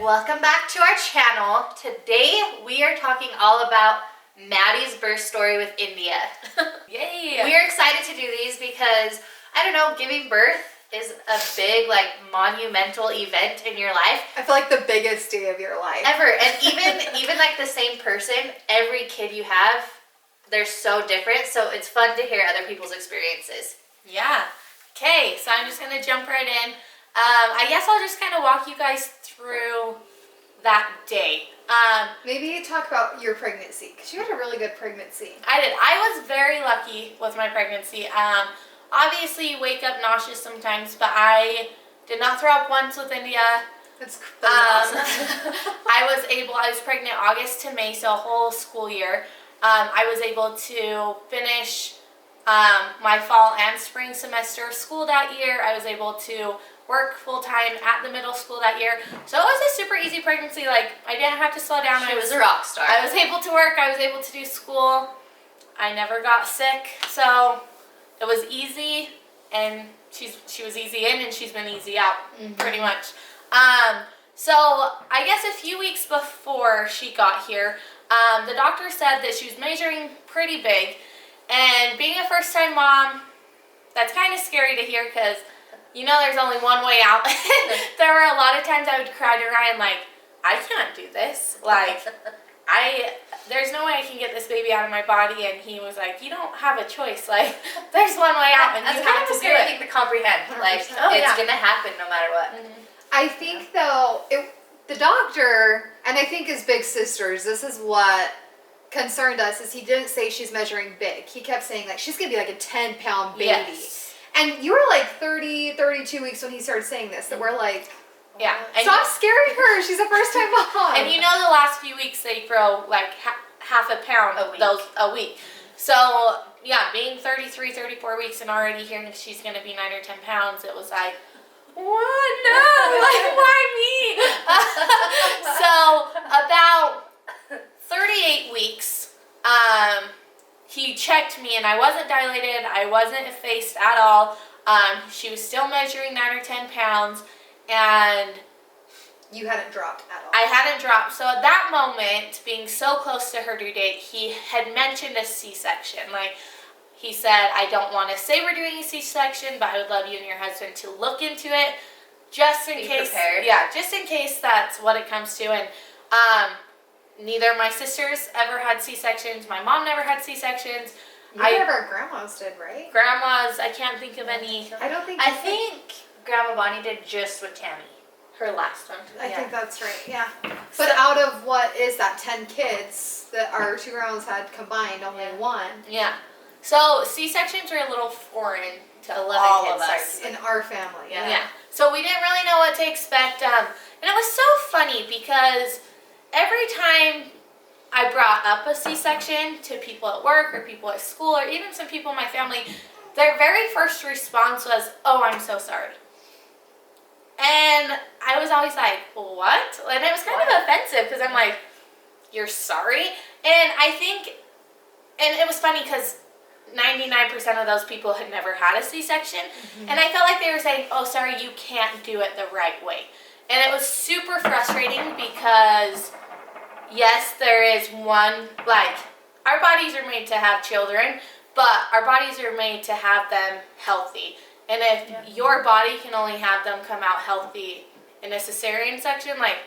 welcome back to our channel. Today we are talking all about Maddie's birth story with India. Yay! We are excited to do these because, I don't know, giving birth is a big, monumental event in your life. I feel like the biggest day of your life. Ever. And even like the same person, every kid you have, they're so different. So it's fun to hear other people's experiences. Yeah. Okay, so I'm just going to jump right in. I guess I'll just kind of walk you guys through that day. Maybe talk about your pregnancy, because you had a really good pregnancy. I did. I was very lucky with my pregnancy. Obviously, you wake up nauseous sometimes, but I did not throw up once with India. That's awesome. I was pregnant August to May, so a whole school year. I was able to finish my fall and spring semester school that year. I was able to work full-time at the middle school that year. So it was a super easy pregnancy. Like, I didn't have to slow down. She was a rock star. I was able to work. I was able to do school. I never got sick. So it was easy, and she was easy in, and she's been easy out, pretty much. So I guess a few weeks before she got here, the doctor said that she was measuring pretty big. And being a first-time mom, that's kind of scary to hear because you know there's only one way out. There were a lot of times I would cry to Ryan like, I can't do this. Like, there's no way I can get this baby out of my body. And he was like, you don't have a choice. Like, there's one way out and that's you kind have of to a do scary it. thing to comprehend. Like, it's going to happen no matter what. I think, though, the doctor, and I think as big sisters, this is what concerned us, is he didn't say she's measuring big. He kept saying, like, she's going to be like a 10-pound baby. Yes. And you were like 30, 32 weeks when he started saying this, that we're like, Yeah. stop scaring her. She's a first-time mom. And you know the last few weeks they grow like half a pound a week. So, yeah, being 33, 34 weeks and already hearing she's going to be 9 or 10 pounds, it was like, what? No, like, why me? So, about 38 weeks, he checked me and I wasn't dilated, I wasn't effaced at all. She was still measuring 9 or 10 pounds and you hadn't dropped at all. I hadn't dropped. So at that moment, being so close to her due date, he had mentioned a C-section. Like, he said, I don't want to say we're doing a C-section, but I would love you and your husband to look into it just in case. Prepared. Yeah, just in case that's what it comes to. And neither of my sisters ever had C-sections. My mom never had C-sections. Neither of our grandmas did, right? Grandmas, I can't think of any. I think Grandma Bonnie did just with Tammy. Her last one. I think that's right, yeah. But out of what is that, 10 kids that our two grandmas had combined, only one. Yeah. So C-sections are a little foreign to 11 All kids. of us. In our family, Yeah. So we didn't really know what to expect. And it was so funny because every time I brought up a C-section to people at work or people at school or even some people in my family, their very first response was, oh, I'm so sorry. And I was always like, what? And it was kind of offensive because I'm like, you're sorry? And I think, and it was funny because 99% of those people had never had a C-section. And I felt like they were saying, oh, sorry, you can't do it the right way. And it was super frustrating because, yes, there is one, like, our bodies are made to have children, but our bodies are made to have them healthy. And if your body can only have them come out healthy in a cesarean section, like,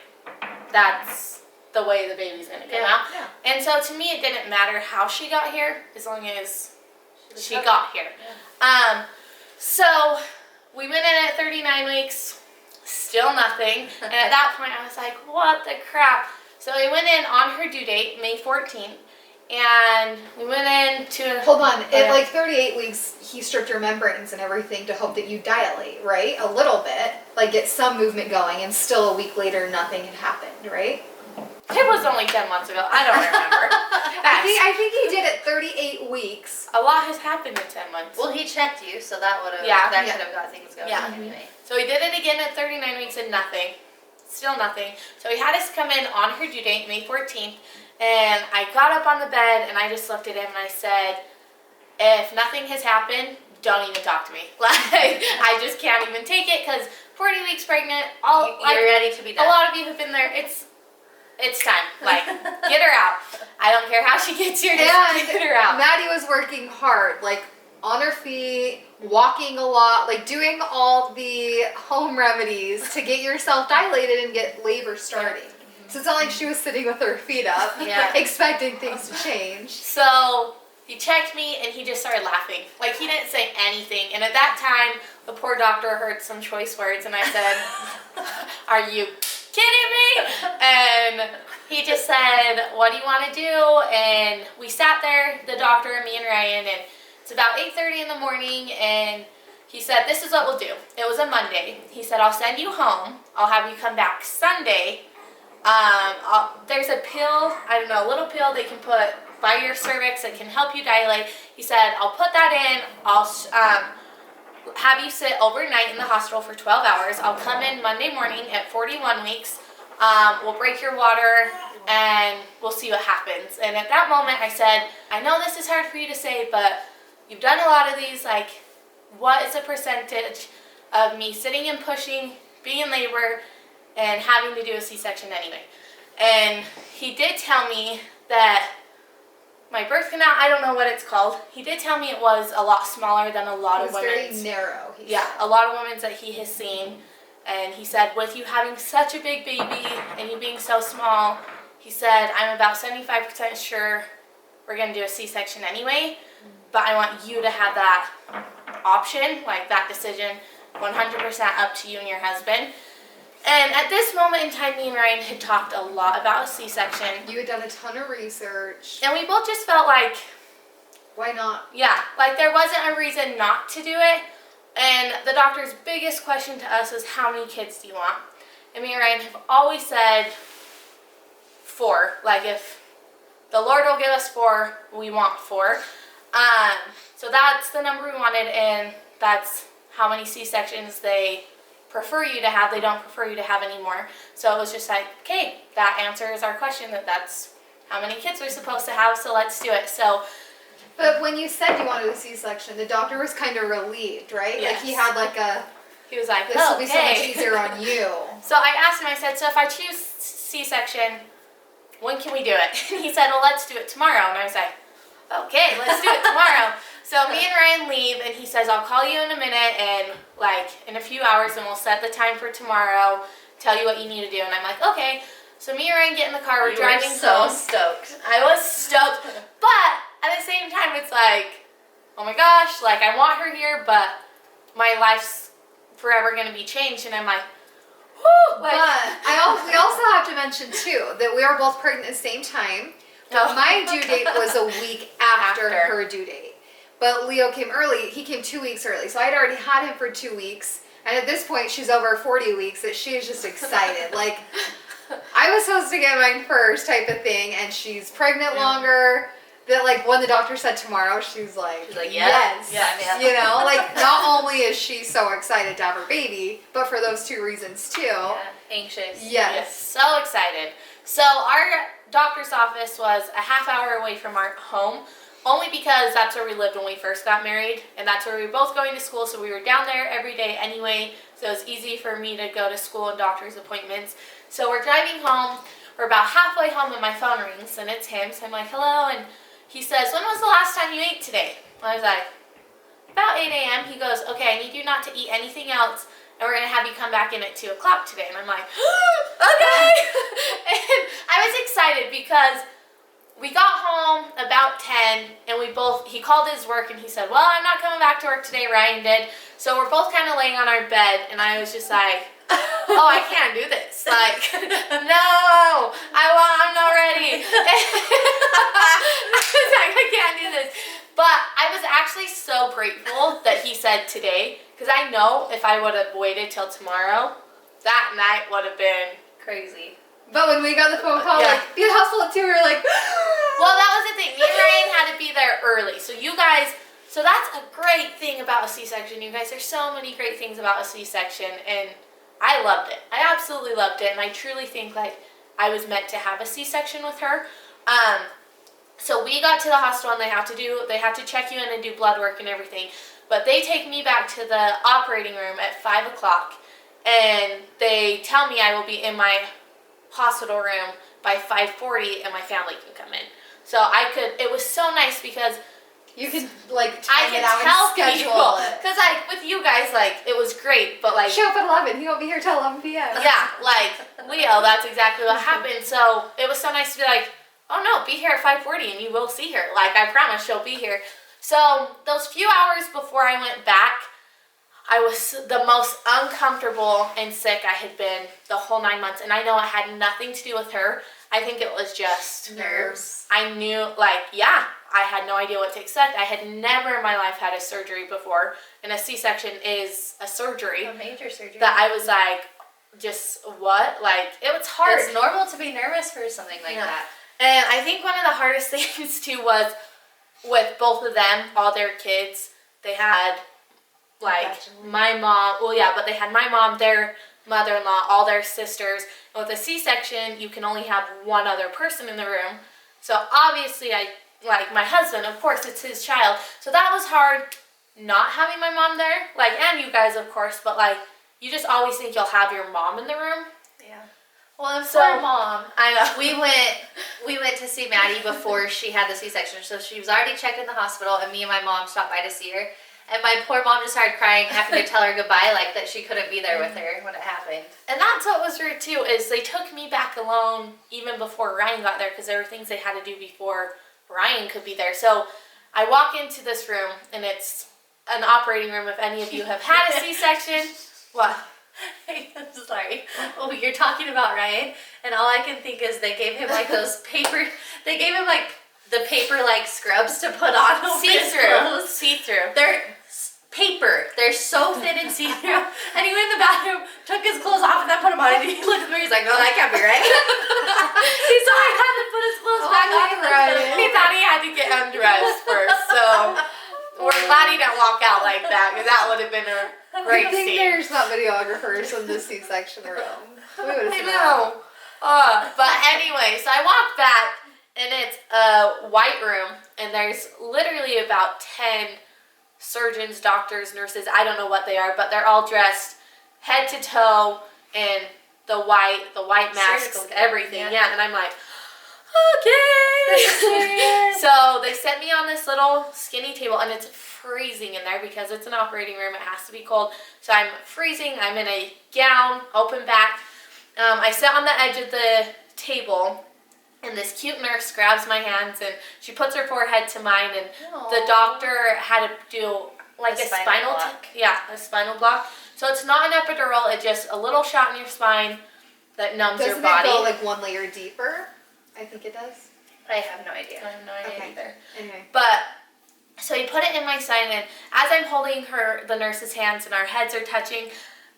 that's the way the baby's going to come out. Yeah. And so to me, it didn't matter how she got here, as long as she got here. Yeah. So we went in at 39 weeks, still nothing. And at that point, I was like, what the crap? So we went in on her due date, May 14th. And we went in to... Hold on. At like 38 weeks, he stripped your membranes and everything to hope that you dilate, right? A little bit. Like, get some movement going, and still a week later, nothing had happened, right? It was only 10 months ago. I don't remember. I think he did it 38 weeks. A lot has happened in 10 months. Well, he checked you, so that would have could have got things going anyway. So we did it again at 39 weeks and nothing. Still nothing. So he had us come in on her due date, May 14th. And I got up on the bed and I just looked at him and I said, if nothing has happened, don't even talk to me. Like, I just can't even take it because for 40 weeks pregnant. You're ready to be done. A lot of you have been there. It's time. Like, get her out. I don't care how she gets here. Just get her out. Maddie was working hard, like on her feet, walking a lot, like doing all the home remedies to get yourself dilated and get labor starting. So it's not like she was sitting with her feet up, expecting things to change. So he checked me and he just started laughing. Like, he didn't say anything. And at that time, the poor doctor heard some choice words and I said, "Are you kidding me?" And he just said, "What do you want to do?" And we sat there, the doctor and me and Ryan, and it's about 8:30 in the morning, and he said, "This is what we'll do." It was a Monday. He said, "I'll send you home. I'll have you come back Sunday. There's a pill, I don't know, a little pill they can put by your cervix that can help you dilate." He said, "I'll put that in. I'll have you sit overnight in the hospital for 12 hours. I'll come in Monday morning at 41 weeks. We'll break your water and we'll see what happens." And at that moment I said, "I know this is hard for you to say, but you've done a lot of these. Like, what is the percentage of me sitting and pushing, being in labor, and having to do a C-section anyway?" And he did tell me that my birth canal, I don't know what it's called. He did tell me it was a lot smaller than a lot of women's. Very narrow. A lot of women's that he has seen. And he said, with you having such a big baby and you being so small, he said, "I'm about 75% sure we're going to do a C-section anyway, but I want you to have that option, like that decision, 100% up to you and your husband." And at this moment in time, me and Ryan had talked a lot about a C-section. You had done a ton of research. And we both just felt like, why not? yeah, like there wasn't a reason not to do it. And the doctor's biggest question to us is, how many kids do you want? And me and Ryan have always said 4. Like, if the Lord will give us 4, we want 4. So that's the number we wanted, and that's how many C-sections they prefer you to have. They don't prefer you to have any more. So it was just like, okay, that answers our question, that's how many kids we're supposed to have, so let's do it. So, but when you said you wanted a C-section, the doctor was kind of relieved, right? Yes. Like he had like he was like, this will be so much easier on you. So I asked him, I said, "So if I choose C-section, when can we do it?" And he said, "Well, let's do it tomorrow." And I was like, "Okay, let's do it tomorrow." So me and Ryan leave, and he says, "I'll call you in a minute, and like in a few hours, and we'll set the time for tomorrow, tell you what you need to do." And I'm like, "Okay." So me and Ryan get in the car, we're driving so home. stoked. I was stoked, but at the same time, it's like, oh my gosh, like I want her here, but my life's forever gonna be changed, and I'm like, whoo. Like, but we also have to mention too that we are both pregnant at the same time. But my due date was a week after her due date. But Leo came early. He came 2 weeks early. So I'd already had him for 2 weeks. And at this point, she's over 40 weeks that she is just excited. Like, I was supposed to get mine first type of thing. And she's pregnant longer. That, like, when the doctor said tomorrow, she's like yes. You know, like, not only is she so excited to have her baby, but for those 2 reasons too. Yeah, anxious. Yes. So excited. So our doctor's office was a half hour away from our home, only because that's where we lived when we first got married, and that's where we were both going to school, so we were down there every day anyway, so it was easy for me to go to school and doctor's appointments. So we're driving home, we're about halfway home and my phone rings, and it's him, so I'm like, "Hello," and he says, "When was the last time you ate today?" I was like, "About 8 a.m. He goes, "Okay, I need you not to eat anything else, and we're going to have you come back in at 2 o'clock today." And I'm like, okay. And I was excited because we got home about 10, and he called his work and he said, "Well, I'm not coming back to work today, Ryan did." So we're both kind of laying on our bed, and I was just like, oh, I can't do this. Like, no, I'm not ready. I was like, I can't do this. But I was actually so grateful that he said today, because I know if I would have waited till tomorrow, that night would have been Crazy. But when we got the phone call, like, be at the hospital at 2, we were like, well, that was the thing. Me and Ryan had to be there early. So you guys, so that's a great thing about a C-section, you guys. There's so many great things about a C-section, and I loved it. I absolutely loved it, and I truly think, like, I was meant to have a C-section with her. So we got to the hospital, and they have to check you in and do blood work and everything. But they take me back to the operating room at 5 o'clock, and they tell me I will be in my hospital room by 5:40 and my family can come in. So it was so nice because You could like I time it can out tell and schedule people, it. because like with you guys, like it was great, but like Show up at 11. He won't be here till 11 p.m. yeah, like Leo, that's exactly what happened. So it was so nice to be like, oh no, be here at 5:40 and you will see her. Like I promise she'll be here. So those few hours before I went back, I was the most uncomfortable and sick I had been the whole 9 months. And I know it had nothing to do with her. I think it was just Nerves. I knew, like, yeah, I had no idea what to expect. I had never in my life had a surgery before. And a C-section is a surgery. A major surgery. That I was like, just what? Like, it was hard. It's normal to be nervous for something like that. And I think one of the hardest things too was with both of them, all their kids, they had like my mom, well yeah, but they had my mom, their mother-in-law, all their sisters. And with a C-section, you can only have one other person in the room. So obviously like my husband, of course it's his child. So that was hard not having my mom there. Like, and you guys of course, but like, you just always think you'll have your mom in the room. Yeah. Well, and So, poor mom. I know. We went to see Maddie before she had the C-section, so she was already checked in the hospital, and me and my mom stopped by to see her. And my poor mom just started crying, having to tell her goodbye, like that she couldn't be there with her when it happened. And that's what was weird too, is they took me back alone even before Ryan got there, because there were things they had to do before Ryan could be there. So I walk into this room, and it's an operating room if any of you have had a C-section. What? I'm sorry. Oh, you're talking about Ryan, and all I can think is they gave him like those paper. They gave him like the paper like scrubs to put on over his clothes. See-through. They're paper. They're so thin and see-through. And he went in the bathroom, took his clothes off, and then put them on. And he looked at me. He's like, "No, that can't be right." So I had to put his clothes back on. He thought he had to get undressed first, so we're glad he didn't walk out like that, because that would have been a great I think scene. there's not videographers in the C-section room. We would have I seen know. But anyway, so I walked back, and it's a white room, and there's literally about 10 surgeons, doctors, nurses, I don't know what they are, but they're all dressed head to toe in the white masks, Surgical everything. gear, Yeah, and I'm like, okay. So they set me on this little skinny table, and it's freezing in there because it's an operating room. It has to be cold. So I'm freezing. I'm in a gown, open back. I sit on the edge of the table, and this cute nurse grabs my hands, and she puts her forehead to mine, and the doctor had to do like a spinal block. a spinal block. So it's not an epidural, it's just a little shot in your spine that numbs your Doesn't body. it go like one layer deeper? I think it does. I have no idea. I have no idea Okay. either. Anyway. But so he put it in my side, and as I'm holding the nurse's hands, and our heads are touching,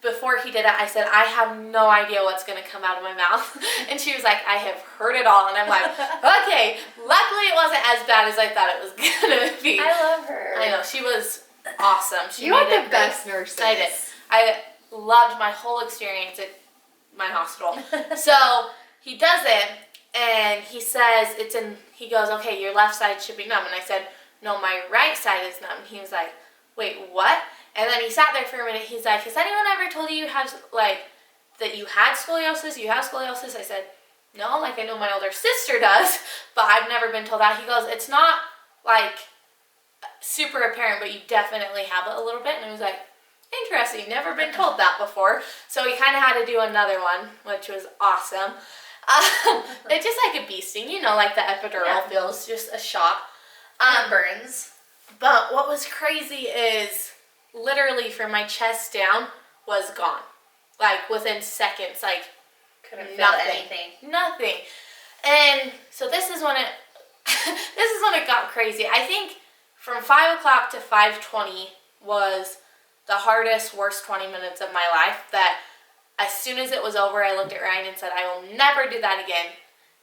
before he did it, I said, I have no idea what's going to come out of my mouth. And she was like, I have heard it all. And I'm like, okay, luckily it wasn't as bad as I thought it was going to be. I love her. I know, she was awesome. She You made are it the great. best nurses. I did. I loved my whole experience at my hospital. So he does it, and he says he goes, okay, your left side should be numb. And I said, no, my right side is numb. He was like, wait, what? And then he sat there for a minute. He's like, has anyone ever told you that you had scoliosis? You have scoliosis? I said, no, like I know my older sister does, but I've never been told that. He goes, it's not like super apparent, but you definitely have it a little bit. And I was like, interesting, never been told that before. So he kind of had to do another one, which was awesome. It's just like a bee sting, like the epidural feels, just a shock. Burns. But what was crazy is literally from my chest down was gone. Like within seconds, like Couldn't feel nothing. anything. Nothing. And so this is when it got crazy. I think from 5 o'clock to 5:20 was the hardest, worst 20 minutes of my life. That as soon as it was over, I looked at Ryan and said, I will never do that again.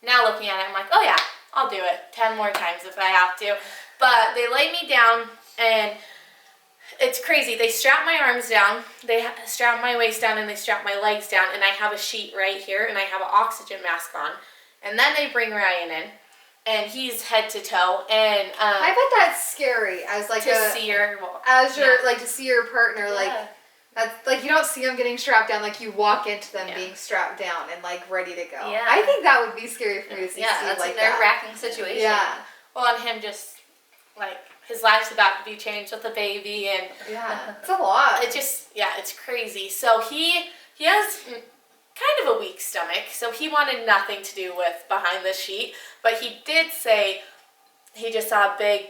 Now looking at it, I'm like, oh yeah, I'll do it 10 more times if I have to. But they laid me down, and it's crazy. They strap my arms down, they strap my waist down, and they strap my legs down, and I have a sheet right here, and I have an oxygen mask on. And then they bring Ryan in, and he's head to toe, and I bet that's scary as like to see her. as your like to see your partner like That's like you don't see them getting strapped down. Like you walk into them Yeah. being strapped down and like ready to go. Yeah. I think that would be scary for me to see Yeah, Steve that's like a that. nerve-wracking situation. Yeah, Well, and him just, like, his life's about to be changed with a baby, and yeah, it's a lot. it just, yeah, it's crazy. So he has kind of a weak stomach, so he wanted nothing to do with behind the sheet, but he did say he just saw big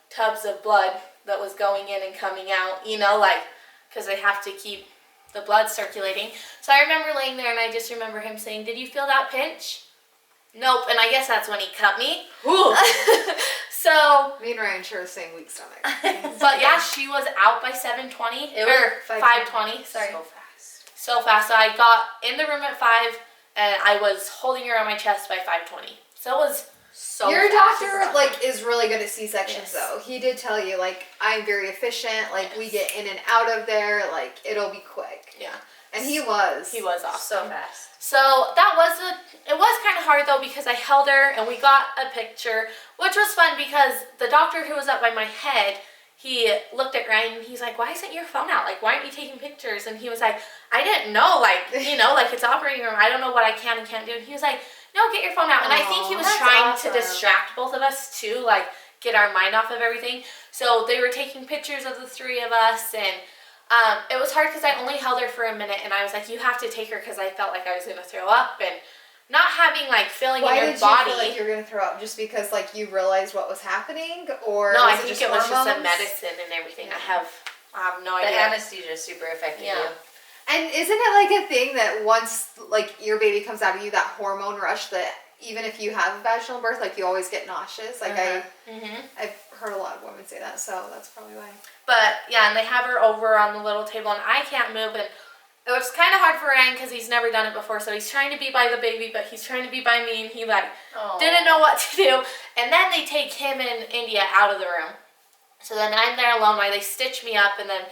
tubs of blood that was going in and coming out, you know, like, because they have to keep the blood circulating. So I remember laying there, and I just remember him saying, "Did you feel that pinch?" Nope, and I guess that's when he cut me. So, Me and Ryan share the same weak stomach. but yeah, she was out by 7:20 It or was 5:20. Sorry, So fast. so fast. So I got in the room at 5, and I was holding her on my chest by 5:20. So it was So Your fast. doctor like is really good at C-sections Yes. though. He did tell you like I'm very efficient. Like we get in and out of there. Like it'll be quick. yeah. And he was. He was So awesome. fast. So it was kind of hard though because I held her and we got a picture, which was fun because the doctor who was up by my head, he looked at Ryan and he's like, "Why isn't your phone out? Like, why aren't you taking pictures?" And he was like, "I didn't know, like, you know, like it's operating room. I don't know what I can and can't do." And he was like, "No, get your phone out." And I think he was That's trying awesome. to distract both of us too, like get our mind off of everything. So they were taking pictures of the three of us, and it was hard because I only held her for a minute, and I was like, "You have to take her," because I felt like I was gonna throw up, and not having like feeling Why in your did body. you feel like you were gonna throw up? Just because like you realized what was happening, or No, was I think it was just the hormones? medicine and everything. Yeah. I have no The idea. anesthesia super affected Yeah. you. And isn't it like a thing that once like your baby comes out of you, that hormone rush that even if you have a vaginal birth, like you always get nauseous? Like I've heard a lot of women say that, so that's probably why. But yeah, and they have her over on the little table, and I can't move, and it was kind of hard for Ryan because he's never done it before, so he's trying to be by the baby, but he's trying to be by me, and he like didn't know what to do. And then they take him and India out of the room. So then I'm there alone while they stitch me up, and then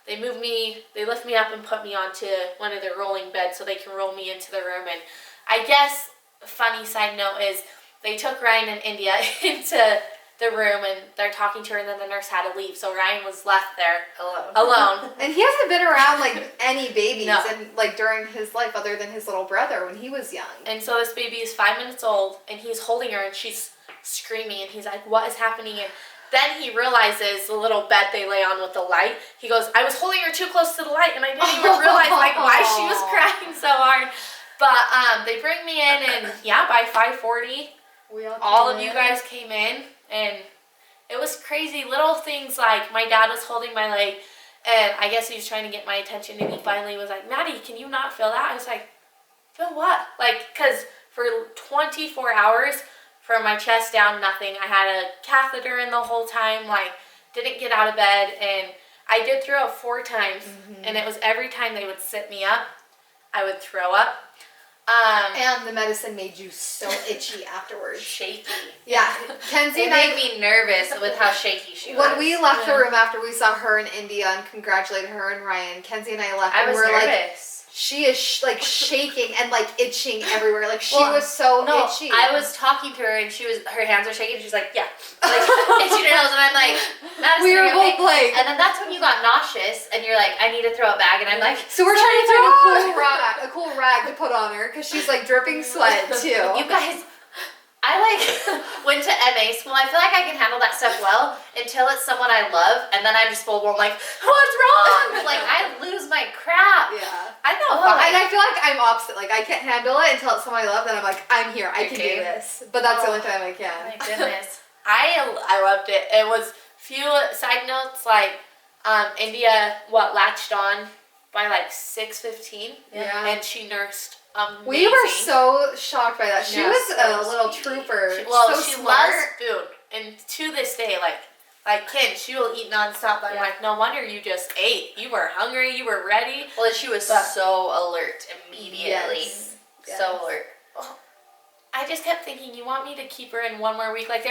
they lift me up and put me onto one of their rolling beds so they can roll me into the room. And I guess a funny side note is they took Ryan and India into the room, and they're talking to her, and then the nurse had to leave, so Ryan was left there alone. And he hasn't been around like any babies No. and like during his life other than his little brother when he was young. And so this baby is 5 minutes old, and he's holding her, and she's screaming, and he's like, "What is happening?" And then he realizes the little bed they lay on with the light. He goes, "I was holding her too close to the light, and I didn't even realize like why she was crying so hard." But they bring me in, and yeah, by 5:40, all of you guys came in, and it was crazy. Little things like my dad was holding my leg, and I guess he was trying to get my attention, and he finally was like, "Maddie, can you not feel that?" I was like, "Feel what?" Like, because for 24 hours, from my chest down, nothing. I had a catheter in the whole time, like, didn't get out of bed, and I did throw up 4 times, and it was every time they would sit me up, I would throw up. And the medicine made you so itchy afterwards. Shaky. Yeah, Kenzie It and I. made me nervous with how shaky she was. When we left the room after we saw her in India and congratulated her and Ryan, Kenzie and I left I and was we're like, nervous. she is like shaking and like itching everywhere. Like she Well, was so No, itchy. I was talking to her and her hands were shaking. And she was like, "Yeah," like itching her nose, and I'm like, "Madison, We were you're both okay." like, And then that's when you got nauseous, and you're like, "I need to throw it back," and I'm like, so we're trying to "So find do a cool rag to put on her because she's like dripping sweat too. You guys, I like went to MA school. I feel like I can handle that stuff well until it's someone I love, and then I'm just full blown like, "What's wrong?" Like I lose my crap. Yeah. I know, Oh. And I feel like I'm opposite. Like I can't handle it until it's someone I love. Then I'm like, I'm here. I can do Okay. this. But that's the Oh. only time I My can. goodness. I loved it. It was few side notes like India latched on by like 6:15, Yeah. and she nursed amazing. We were so shocked by that. She Yeah, was so a little sweet. trooper. She so smart. loves food, and to this day, like Ken, she will eat nonstop. I'm Yeah. like, no wonder you just ate. You were hungry. You were ready. Well, and she was But- so alert immediately. Yes. So alert. I just kept thinking, you want me to keep her in one more week? Like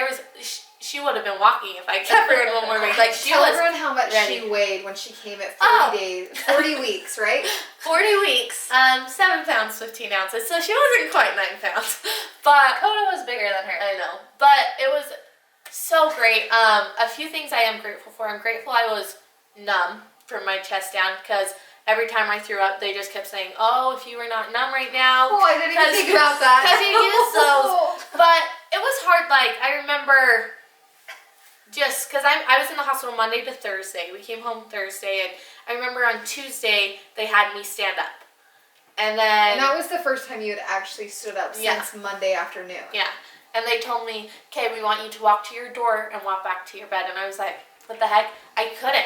she would have been walking if I kept her in one more week. Like she Tell was everyone how much ready. she weighed when she came at 40 Oh. days, 40 weeks, right? 40 weeks. 7 pounds 15 ounces, so she wasn't quite 9 pounds, but Coda was bigger than her. I know. But it was so great. A few things I am grateful for. I'm grateful I was numb from my chest down because every time I threw up, they just kept saying, "Oh, if you were not numb right now." Oh, I didn't even think about that. Because you use those. But it was hard. Like, I remember just because I was in the hospital Monday to Thursday. We came home Thursday, and I remember on Tuesday they had me stand up. And then... And that was the first time you had actually stood up since Monday afternoon. Yeah. And they told me, "Okay, we want you to walk to your door and walk back to your bed." And I was like, what the heck? I couldn't.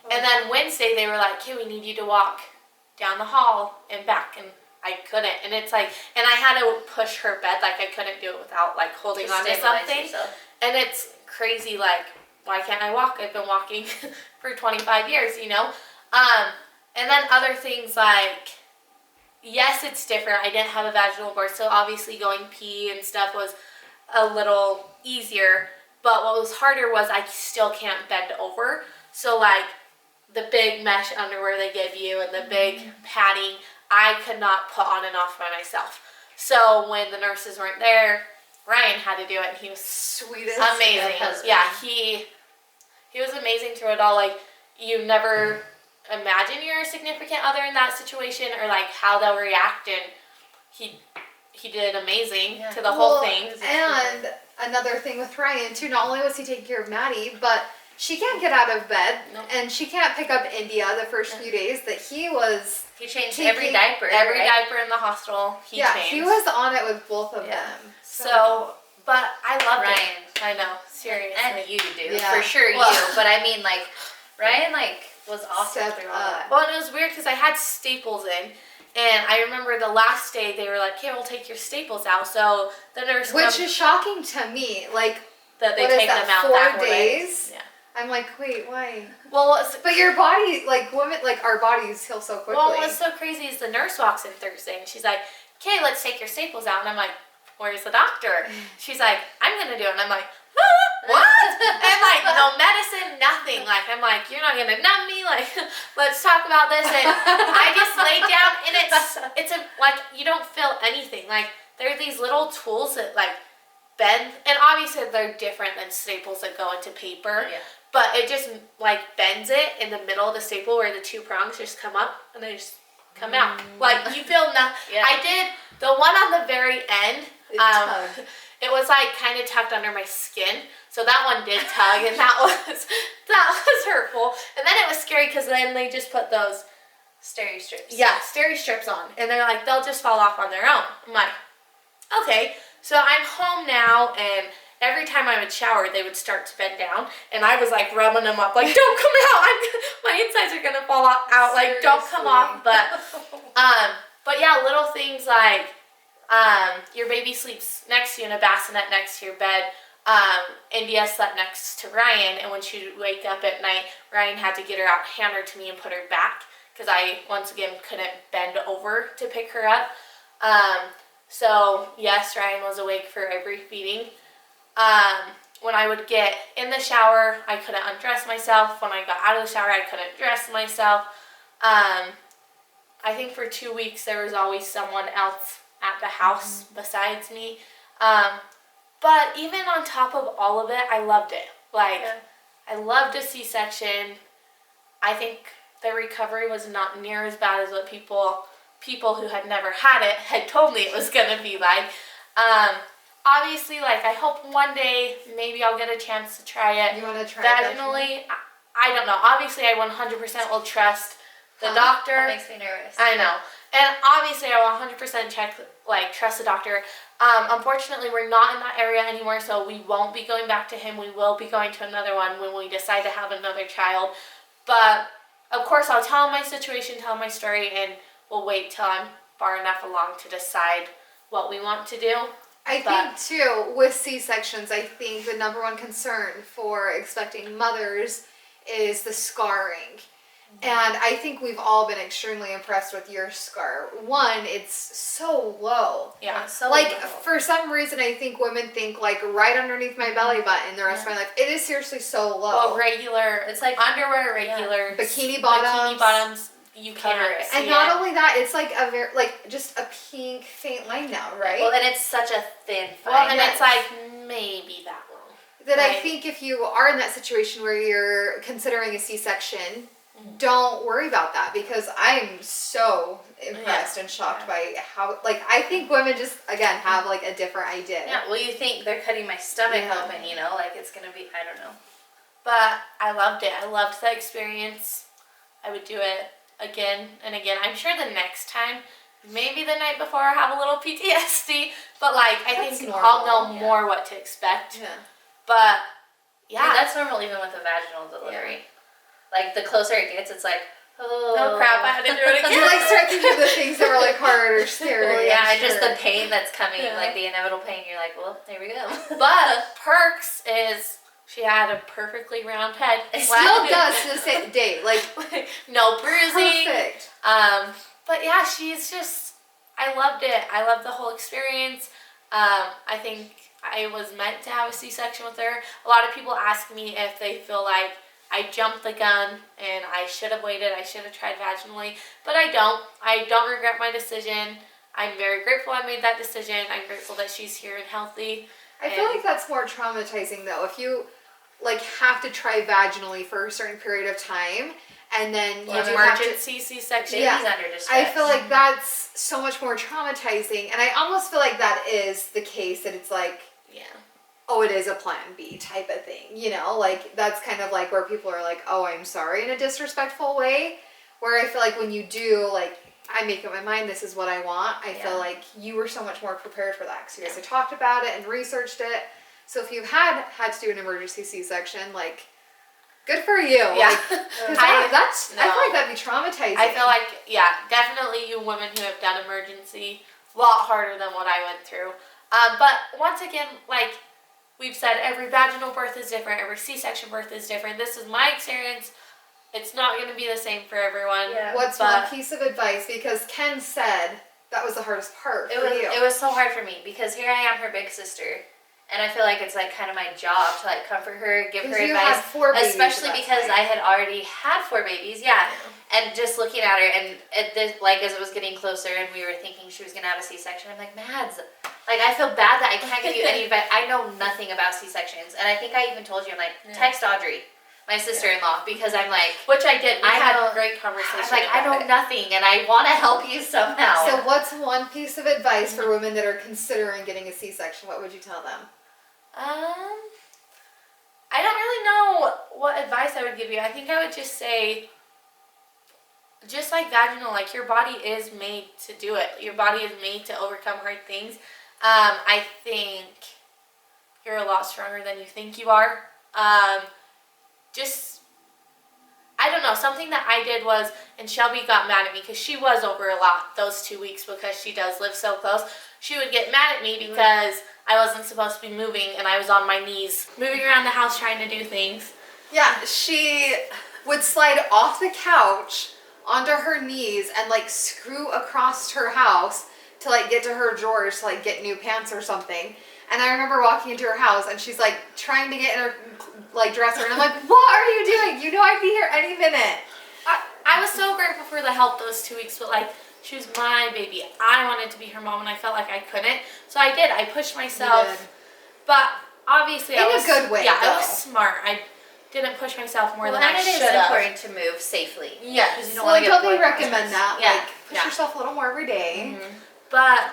And then Wednesday they were like, "Okay, we need you to walk down the hall and back." And I couldn't. And it's like, and I had to push her bed. Like, I couldn't do it without, like, holding on to something. Yourself. And it's crazy, like, why can't I walk? I've been walking for 25 years, you know? And then other things like, yes, it's different. I didn't have a vaginal birth, so obviously going pee and stuff was a little easier. But what was harder was I still can't bend over. So, like, the big mesh underwear they give you and the big padding, I could not put on and off by myself. So when the nurses weren't there, Ryan had to do it, and he was Sweetest amazing. Yeah, he was amazing through it all. Like, you never imagine your significant other in that situation or, like, how they'll react, and he did amazing to the whole thing. And another thing with Ryan, too, not only was he taking care of Maddie, but she can't get out of bed, and she can't pick up India the first few days that he was... He changed every diaper. Every diaper in the hospital, he changed. He was on it with both of them. So, but I love Ryan. I know, seriously. And you do, Yeah. for sure Well- you. But I mean, like, Ryan, like, was awesome Stepped through all up. that. Well, and it was weird because I had staples in, and I remember the last day they were like, "Okay, we'll take your staples out." So the nurse, Which is shocking to me. Like, that they what is take that, them out 4 that way. days? Yeah. I'm like, wait, why? Well, But your body, like, women, like, our bodies heal so quickly. Well, what's so crazy is the nurse walks in Thursday and she's like, "Okay, let's take your staples out." And I'm like, "Where's the doctor?" She's like, "I'm gonna do it." And I'm like, "What?" And like, no medicine, nothing. Like, I'm like, "You're not gonna numb me. Like, let's talk about this." And I just laid down, and it's like, you don't feel anything. Like, there are these little tools that like bend, and obviously they're different than staples that go into paper. Yeah. But it just like bends it in the middle of the staple where the two prongs just come up and they just come out. Like, you feel nothing. Yeah. I did the one on the very end. It tugged. It was like kind of tucked under my skin, so that one did tug, and that was hurtful. And then it was scary because then they just put those Steri strips. steri strips on, and they're like, they'll just fall off on their own. I'm like, okay. So I'm home now, and every time I would shower, they would start to bend down, and I was like rubbing them up, like, "Don't come out! My insides are gonna fall out. Like, don't come off." But yeah, little things like your baby sleeps next to you in a bassinet next to your bed. India slept next to Ryan, and when she would wake up at night, Ryan had to get her out, hand her to me, and put her back because I once again couldn't bend over to pick her up. So yes, Ryan was awake for every feeding. When I would get in the shower, I couldn't undress myself. When I got out of the shower, I couldn't dress myself. I think for 2 weeks there was always someone else at the house besides me. But even on top of all of it, I loved it. Like, I loved a C-section. I think the recovery was not near as bad as what people who had never had it had told me it was going to be like. Obviously, like, I hope one day maybe I'll get a chance to try it. You want to try vaginally? I don't know. Obviously, I 100% will trust the doctor. That makes me nervous. I know. And obviously, I will 100% trust the doctor. Unfortunately, we're not in that area anymore, so we won't be going back to him. We will be going to another one when we decide to have another child. But, of course, I'll tell him my situation, tell him my story, and we'll wait till I'm far enough along to decide what we want to do. I think, too, with C-sections, I think the number one concern for expecting mothers is the scarring. And I think we've all been extremely impressed with your scar. One, it's so low. Yeah. So Like, little. for some reason, I think women think, like, right underneath my belly button the rest of my life. It is seriously so low. Well, regular, it's like underwear, regular. Bikini bottoms. You Cover can't it. see And not only that, it's like a very, like, just a pink, faint line now, right? Well, and it's such a thin fine. Well, and Yes. it's like maybe that long. that I Right. think if you are in that situation where you're considering a C-section, don't worry about that, because I'm so impressed and shocked by how, like, I think women just, again, have like a different idea. Yeah, well, you think they're cutting my stomach Yeah. open, you know, like it's gonna be, I don't know. But I loved it. I loved the experience. I would do it again and again. I'm sure the next time, maybe the night before, I have a little PTSD, but like I That's think normal, I'll know more what to expect. Yeah. But Yeah, that's normal even with a vaginal delivery. Like the closer it gets, it's like, oh crap, I had to do it again. You like start thinking of the things that were like hard or scary. well, yeah, I'm and just sure. the pain that's coming, Yeah. like the inevitable pain. You're like, well, there we go. But perks is she had a perfectly round head. It still does to this day. Like, no bruising. perfect. But yeah, she's just, I loved it. I loved the whole experience. I think I was meant to have a C-section with her. A lot of people ask me if they feel like I jumped the gun and I should have waited. I should have tried vaginally, but I don't. I don't regret my decision. I'm very grateful I made that decision. I'm grateful that she's here and healthy. I feel like that's more traumatizing though. If you like have to try vaginally for a certain period of time, and then you do have to, Emergency C-section. Yeah. Baby's under distress. I feel like that's so much more traumatizing, and I almost feel like that is the case, that it's like, Yeah. oh, it is a plan B type of thing, you know? Like, that's kind of like where people are like, oh, I'm sorry, in a disrespectful way, where I feel like when you do, like, I make up my mind, this is what I want, I feel like you were so much more prepared for that, because you guys had talked about it and researched it. So if you had to do an emergency C-section, like, good for you. Yeah. Like, 'cause I feel like that'd be traumatizing. I feel like, yeah, definitely you women who have done emergency, a lot harder than what I went through. But once again, like we've said, every vaginal birth is different, every C-section birth is different. This is my experience. It's not going to be the same for everyone. Yeah. What's one piece of advice? Because Ken said that was the hardest part for you. It was so hard for me because here I am, her big sister, and I feel like it's like kind of my job to like comfort her, give her you advice, had 4 babies especially at that because time. I had already had 4 babies. Yeah, and just looking at her and like as it was getting closer and we were thinking she was gonna have a C-section, I'm like, Mads, like I feel bad that I can't give you any advice. I know nothing about C-sections, and I think I even told you, I'm like, text Audrey, my sister-in-law, because I'm like, Which I did. We I had know- a great conversation. I'm like, I about know it. nothing, and I want to help you somehow. So what's one piece of advice for women that are considering getting a C-section? What would you tell them? I don't really know what advice I would give you. I think I would just say, just like vaginal, like your body is made to do it. Your body is made to overcome hard things. I think you're a lot stronger than you think you are. I don't know, something that I did was, and Shelby got mad at me because she was over a lot those 2 weeks because she does live so close. She would get mad at me because I wasn't supposed to be moving and I was on my knees, moving around the house trying to do things. Yeah, she would slide off the couch onto her knees and like screw across her house to like get to her drawers to like get new pants or something. And I remember walking into her house and she's like trying to get in her like dresser, and I'm like, what are you doing? You know I'd be here any minute. I was so grateful for the help those 2 weeks, but like, she was my baby. I wanted to be her mom and I felt like I couldn't. So I did. I pushed myself. You did. But obviously I In a was good way, Yeah, I though. was smart. I didn't push myself more well, than I and it is should have. important to move safely. Yes. Because you don't Well, want to get don't they blood recommend that? Yeah. Like, push Yeah. yourself a little more every day. But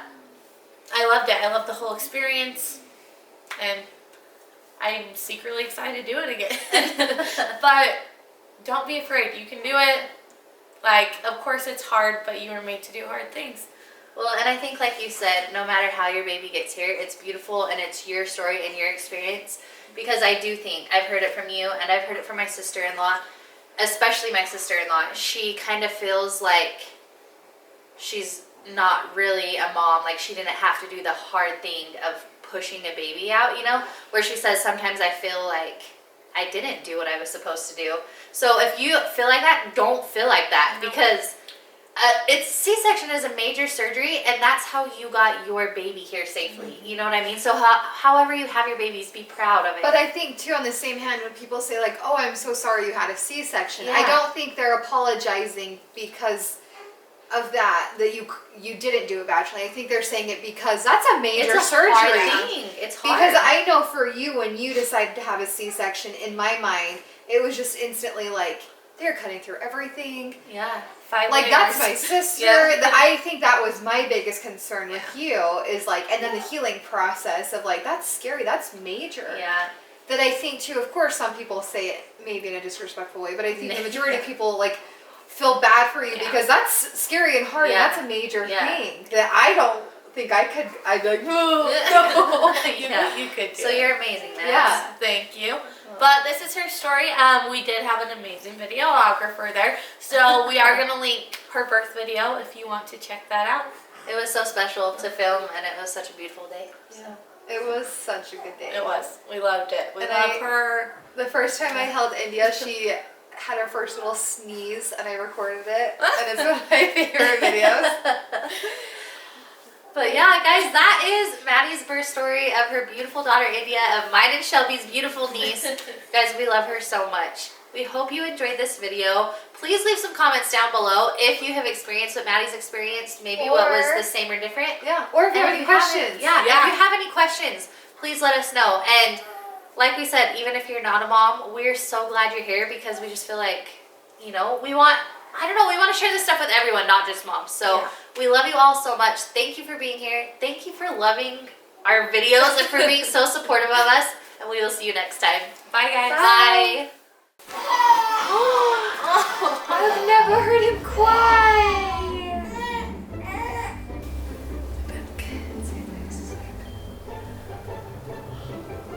I loved it. I loved the whole experience. And I'm secretly excited to do it again. But don't be afraid. You can do it. Like, of course it's hard, but you were made to do hard things. Well, and I think, like you said, no matter how your baby gets here, it's beautiful and it's your story and your experience. Because I do think, I've heard it from you and I've heard it from my sister-in-law, especially my sister-in-law. She kind of feels like she's not really a mom. Like, she didn't have to do the hard thing of pushing a baby out, you know? Where she says, sometimes I feel like I didn't do what I was supposed to do. So if you feel like that, don't feel like that, because it's C-section is a major surgery, and that's how you got your baby here safely. You know what I mean? So however you have your babies, be proud of it. But I think too, on the same hand, when people say like, "Oh, I'm so sorry you had a C-section," I Yeah. don't think they're apologizing because of that you didn't do it vaginally. I think they're saying it because that's a major it's a surgery. hard thing. It's hard. Because I know for you, when you decided to have a C-section, in my mind, it was just instantly like, they're cutting through everything. Yeah. 5 Like, layers. that's my sister. Yeah. I think that was my biggest concern with you is like, and then the healing process of like, that's scary, that's major. Yeah. That I think too, of course, some people say it maybe in a disrespectful way, but I think the majority of people like feel bad for you because that's scary and hard, and that's a major thing that I don't think I could. I'd be like, no. You could do So it. you're amazing, man. Yeah. Thank you. But this is her story. We did have an amazing videographer there. So we are going to link her birth video if you want to check that out. It was so special to film, and it was such a beautiful day. So. It was such a good day. It was. We loved it. We And love her. The first time I held India, she had her first little sneeze, and I recorded it, and it's one of my favorite videos. But yeah, guys, that is Maddie's birth story of her beautiful daughter India, of mine and Shelby's beautiful niece. Guys, we love her so much. We hope you enjoyed this video. Please leave some comments down below if you have experienced what Maddie's experienced, maybe what was the same or different. Yeah, or if you have And any if you questions. if you have any questions, please let us know. And like we said, even if you're not a mom, we're so glad you're here because we just feel like, we want to share this stuff with everyone, not just moms. So we love you all so much. Thank you for being here. Thank you for loving our videos and for being so supportive of us. And we will see you next time. Bye, guys. Bye. I've never heard him cry.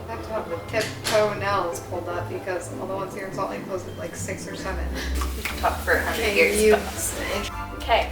I have to have the tiptoe nails pulled up because all the ones here in Salt Lake close at like 6 or 7. Talk for 100 Can years. you- Okay.